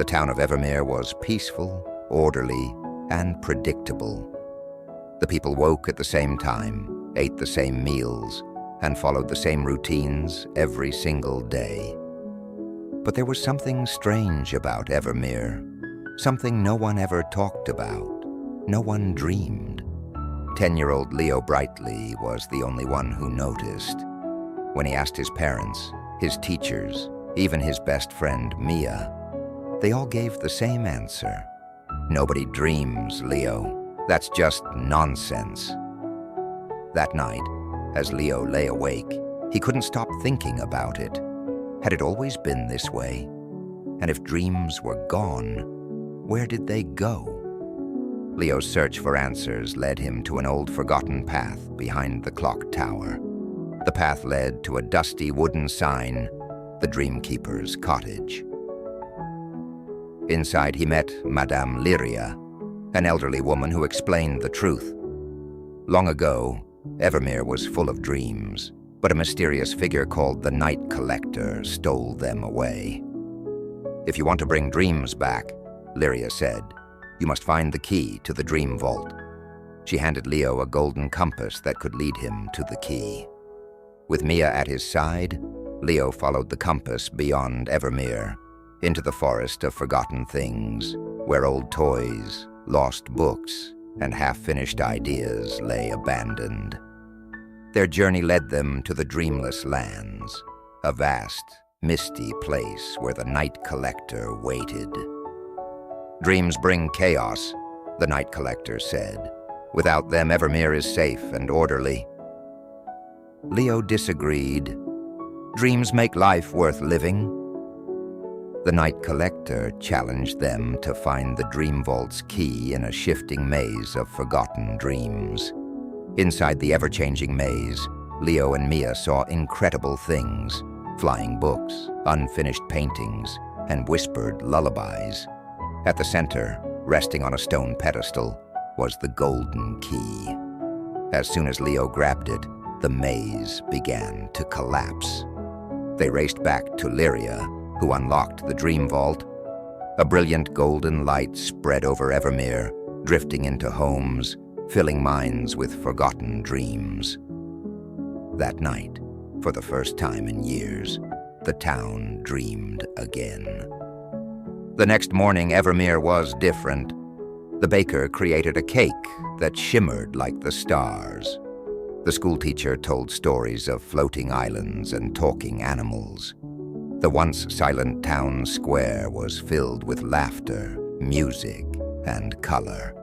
town of Evermere was peaceful, orderly, and predictable. The people woke at the same time, ate the same meals, and followed the same routines every single day. But there was something strange about Evermere, something no one ever talked about, no one dreamed. 10-year-old Leo Brightly was the only one who noticed. When he asked his parents, his teachers, even his best friend Mia, they all gave the same answer. Nobody dreams, Leo. That's just nonsense. That night, as Leo lay awake, he couldn't stop thinking about it. Had it always been this way? And if dreams were gone, where did they go? Leo's search for answers led him to an old forgotten path behind the clock tower. The path led to a dusty wooden sign, the Dreamkeeper's cottage. Inside he met Madame Lyria, an elderly woman who explained the truth. Long ago, Evermere was full of dreams, but a mysterious figure called the Night Collector stole them away. If you want to bring dreams back, Lyria said, you must find the key to the Dream Vault. She handed Leo a golden compass that could lead him to the key. With Mia at his side, Leo followed the compass beyond Evermere, into the forest of forgotten things, where old toys, lost books, and half-finished ideas lay abandoned. Their journey led them to the Dreamless Lands, a vast, misty place where the Night Collector waited. Dreams bring chaos, the Night Collector said. Without them, Evermere is safe and orderly. Leo disagreed. Dreams make life worth living. The Night Collector challenged them to find the Dream Vault's key in a shifting maze of forgotten dreams. Inside the ever-changing maze, Leo and Mia saw incredible things, flying books, unfinished paintings, and whispered lullabies. At the center, resting on a stone pedestal, was the golden key. As soon as Leo grabbed it, the maze began to collapse. They raced back to Lyria, who unlocked the Dream Vault. A brilliant golden light spread over Evermere, drifting into homes, filling minds with forgotten dreams. That night, for the first time in years, the town dreamed again. The next morning, Evermere was different. The baker created a cake that shimmered like the stars. The schoolteacher told stories of floating islands and talking animals. The once silent town square was filled with laughter, music, and color.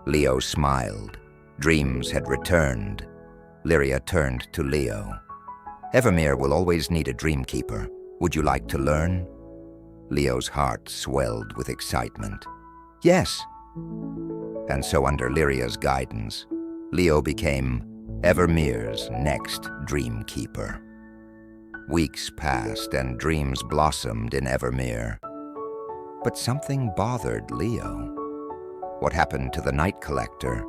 Leo smiled. Dreams had returned. Lyria turned to Leo. Evermere will always need a dreamkeeper. Would you like to learn? Leo's heart swelled with excitement. Yes. And so under Lyria's guidance, Leo became Evermere's next dreamkeeper. Weeks passed and dreams blossomed in Evermere. But something bothered Leo. What happened to the Night Collector?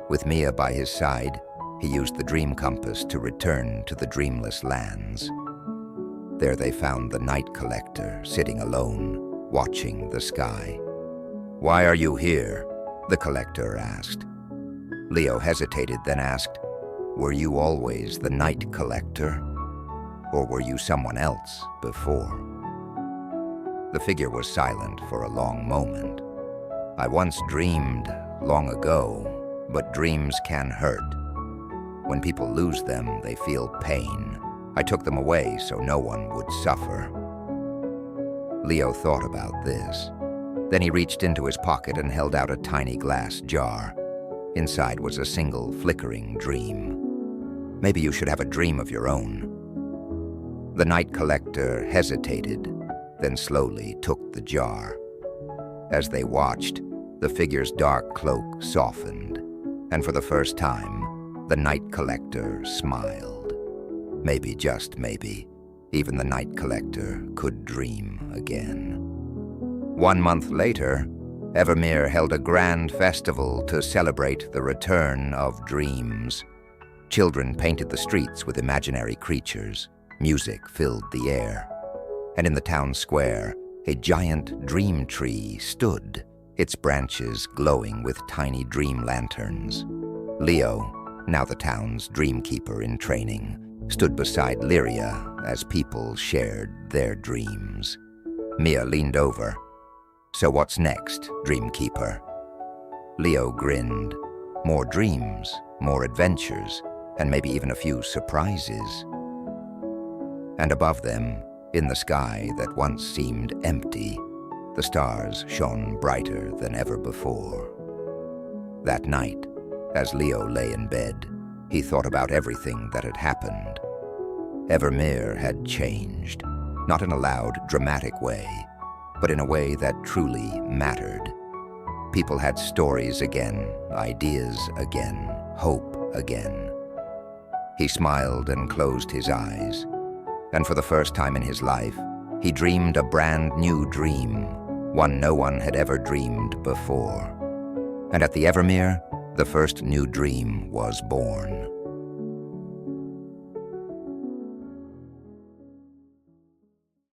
With Mia by his side, he used the dream compass to return to the Dreamless Lands. There they found the Night Collector sitting alone, watching the sky. "Why are you here?" the Collector asked. Leo hesitated, then asked, "Were you always the Night Collector? Or were you someone else before?" The figure was silent for a long moment. "I once dreamed, long ago, but dreams can hurt. When people lose them, they feel pain. I took them away so no one would suffer." Leo thought about this. Then he reached into his pocket and held out a tiny glass jar. Inside was a single flickering dream. "Maybe you should have a dream of your own." The Night Collector hesitated, then slowly took the jar. As they watched, the figure's dark cloak softened, and for the first time, the Night Collector smiled. Maybe, just maybe, even the Night Collector could dream again. 1 month later, Evermere held a grand festival to celebrate the return of dreams. Children painted the streets with imaginary creatures. Music filled the air. And in the town square, A giant dream tree stood, its branches glowing with tiny dream lanterns. Leo, now the town's dreamkeeper in training, stood beside Lyria as people shared their dreams. Mia leaned over. "So what's next, dreamkeeper?" Leo grinned. More dreams, more adventures, and maybe even a few surprises. And above them, in the sky that once seemed empty, the stars shone brighter than ever before. That night, as Leo lay in bed, he thought about everything that had happened. Evermere had changed, not in a loud, dramatic way, but in a way that truly mattered. People had stories again, ideas again, hope again. He smiled and closed his eyes, and for the first time in his life, he dreamed a brand new dream, one no one had ever dreamed before. And at the Evermere, the first new dream was born.